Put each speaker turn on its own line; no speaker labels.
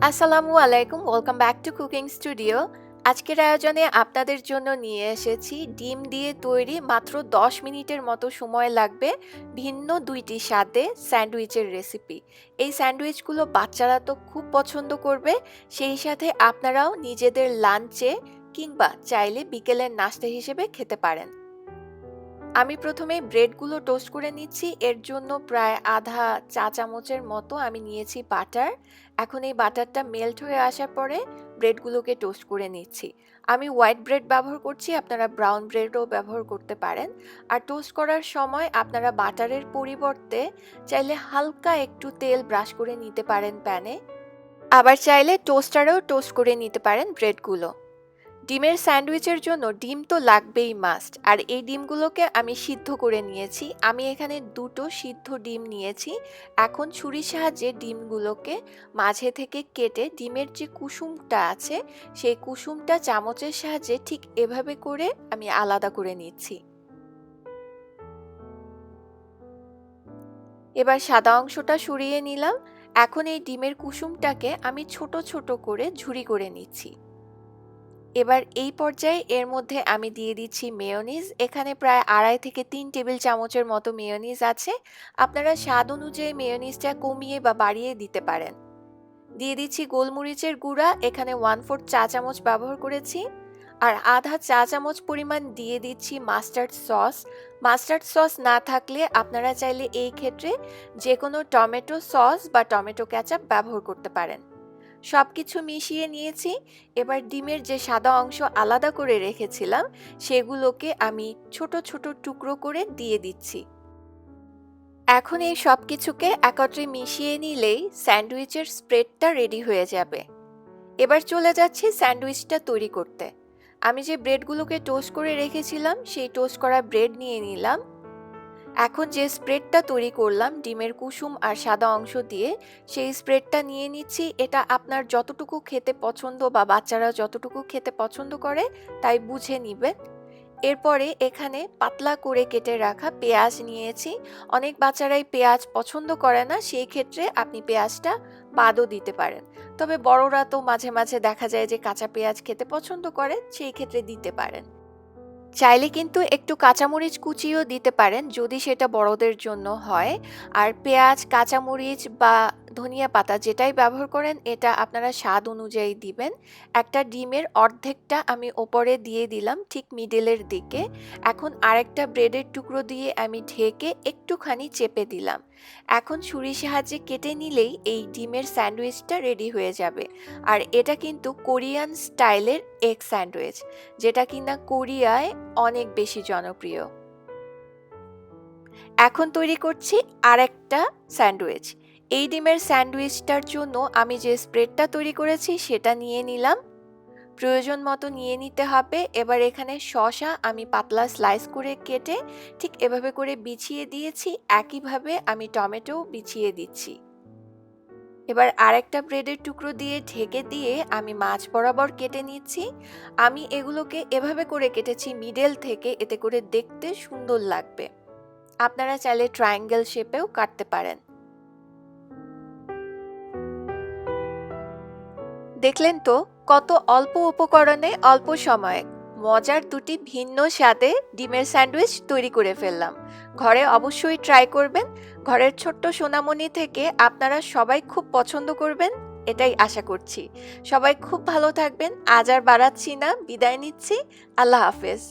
আসসালামু আলাইকুম, welcome back to cooking studio. আজকের আয়োজনে আপনাদের জন্য নিয়ে এসেছি ডিম দিয়ে তৈরি মাত্র 10 মিনিটের মতো সময় লাগবে ভিন্ন দুইটি স্বাদে স্যান্ডউইচের রেসিপি। এই স্যান্ডউইচগুলো বাচ্চারা তো খুব পছন্দ করবে, সেই সাথে আপনারাও নিজেদের লাঞ্চে কিংবা চাইলে বিকেলের নাস্তা হিসেবে খেতে পারেন। আমি প্রথমে ব্রেডগুলো টোস্ট করে নিচ্ছি। এর জন্য প্রায় আধা চা চামচের মতো আমি নিয়েছি বাটার। এখন এই বাটারটা মেল্ট হয়ে আসার পরে ব্রেডগুলোকে টোস্ট করে নিচ্ছি। আমি হোয়াইট ব্রেড ব্যবহার করছি, আপনারা ব্রাউন ব্রেডও ব্যবহার করতে পারেন। আর টোস্ট করার সময় আপনারা বাটারের পরিবর্তে চাইলে হালকা একটু তেল ব্রাশ করে নিতে পারেন প্যানে, আবার চাইলে টোস্টারেও টোস্ট করে নিতে পারেন ব্রেডগুলো। ডিমের স্যান্ডউইচের জন্য ডিম তো লাগবেই মাস্ট, আর এই ডিমগুলোকে আমি সিদ্ধ করে নিয়েছি। আমি এখানে দুটো সিদ্ধ ডিম নিয়েছি। এখন ছুরির সাহায্যে ডিমগুলোকে মাঝে থেকে কেটে ডিমের যে কুসুমটা আছে সেই কুসুমটা চামচের সাহায্যে ঠিক এভাবে করে আমি আলাদা করে নিচ্ছি। এবার সাদা অংশটা সরিয়ে নিলাম। এখন এই ডিমের কুসুমটাকে আমি ছোট ছোট করে ঝুরি করে নিচ্ছি। এবার এই পর্যায়ে এর মধ্যে আমি দিয়ে দিচ্ছি মেয়োনিজ। এখানে প্রায় 2.5 থেকে 3 টেবিল চামচের মতো মেয়োনিজ আছে। আপনারা স্বাদ অনুযায়ী মেয়োনিজটা কমিয়ে বা বাড়িয়ে দিতে পারেন। দিয়ে দিচ্ছি গোলমরিচের গুঁড়া, এখানে 1/4 চা চামচ ব্যবহার করেছি। আর আধা চা চামচ পরিমাণ দিয়ে দিচ্ছি মাস্টার্ড সস। মাস্টার্ড সস না থাকলে আপনারা চাইলে এই ক্ষেত্রে যে কোনো টমেটো সস বা টমেটো কেচাপ ব্যবহার করতে পারেন। সব কিছু মিশিয়ে নিয়েছি। এবার ডিমের যে সাদা অংশ আলাদা করে রেখেছিলাম সেগুলোকে আমি ছোট ছোট টুকরো করে দিয়ে দিচ্ছি। এখন এই সব কিছুকে একত্রে মিশিয়ে নিলেই স্যান্ডউইচের স্প্রেডটা রেডি হয়ে যাবে। এবার চলে যাচ্ছি স্যান্ডউইচটা তৈরি করতে। আমি যে ব্রেডগুলোকে টোস্ট করে রেখেছিলাম সেই টোস্ট করা ব্রেড নিয়ে নিলাম। এখন যে স্প্রেডটা তৈরি করলাম ডিমের কুসুম আর সাদা অংশ দিয়ে, সেই স্প্রেডটা নিয়ে নিচ্ছি। এটা আপনার যতটুকু খেতে পছন্দ বা বাচ্চারা যতটুকু খেতে পছন্দ করে তাই বুঝে নিবেন। এরপরে এখানে পাতলা করে কেটে রাখা পেঁয়াজ নিয়েছি। অনেক বাচ্চারাই পেঁয়াজ পছন্দ করে না, সেই ক্ষেত্রে আপনি পেঁয়াজটা বাদও দিতে পারেন। তবে বড়রা তো মাঝে মাঝে দেখা যায় যে কাঁচা পেঁয়াজ খেতে পছন্দ করে, সেই ক্ষেত্রে দিতে পারেন। চাইলে কিন্তু একটু কাঁচামরিচ কুচিও দিতে পারেন যদি সেটা বড়দের জন্য হয়। আর পেঁয়াজ, কাঁচামরিচ বা ধনিয়া পাতা যেটাই ব্যবহার করেন এটা আপনারা স্বাদ অনুযায়ী দিবেন। একটা ডিমের অর্ধেকটা আমি ওপরে দিয়ে দিলাম ঠিক মিডলের দিকে। এখন আরেকটা ব্রেডের টুকরো দিয়ে আমি ঢেকে একটুখানি চেপে দিলাম। এখন ছুরির সাহায্যে কেটে নিলেই এই ডিমের স্যান্ডউইচটা রেডি হয়ে যাবে। আর এটা কিন্তু কোরিয়ান স্টাইলের এগ স্যান্ডউইচ, যেটা কিনা কোরিয়ায় অনেক বেশি জনপ্রিয়। এখন তৈরি করছি আরেকটা স্যান্ডউইচ। এই ডিমের স্যান্ডউইচটার জন্য আমি যে স্প্রেডটা তৈরি করেছি সেটা নিয়ে নিলাম। প্রয়োজন মতো নিয়ে নিতে হবে। এবার এখানে শসা আমি পাতলা স্লাইস করে কেটে ঠিক এভাবে করে বিছিয়ে দিয়েছি। একইভাবে আমি টমেটো বিছিয়ে দিচ্ছি। এবার আরেকটা ব্রেডের টুকরো দিয়ে ঢেকে দিয়ে আমি মাঝ বরাবর কেটে নিচ্ছি। আমি এগুলোকে এভাবে করে কেটেছি মিডল থেকে, এতে করে দেখতে সুন্দর লাগবে। আপনারা চাইলে ট্রায়াঙ্গেল শেপেও কাটতে পারেন। দেখলেন তো কত অল্প উপকরণে অল্প সময়ে মজার দুটি ভিন্ন স্বাদে ডিমের স্যান্ডউইচ তৈরি করে ফেললাম। ঘরে অবশ্যই ট্রাই করবেন। ঘরের ছোট্ট সোনামণি থেকে আপনারা সবাই খুব পছন্দ করবেন, এটাই আশা করছি। সবাই খুব ভালো থাকবেন। আজ আর বাড়াচ্ছি না, বিদায় নিচ্ছি। আল্লাহ হাফেজ।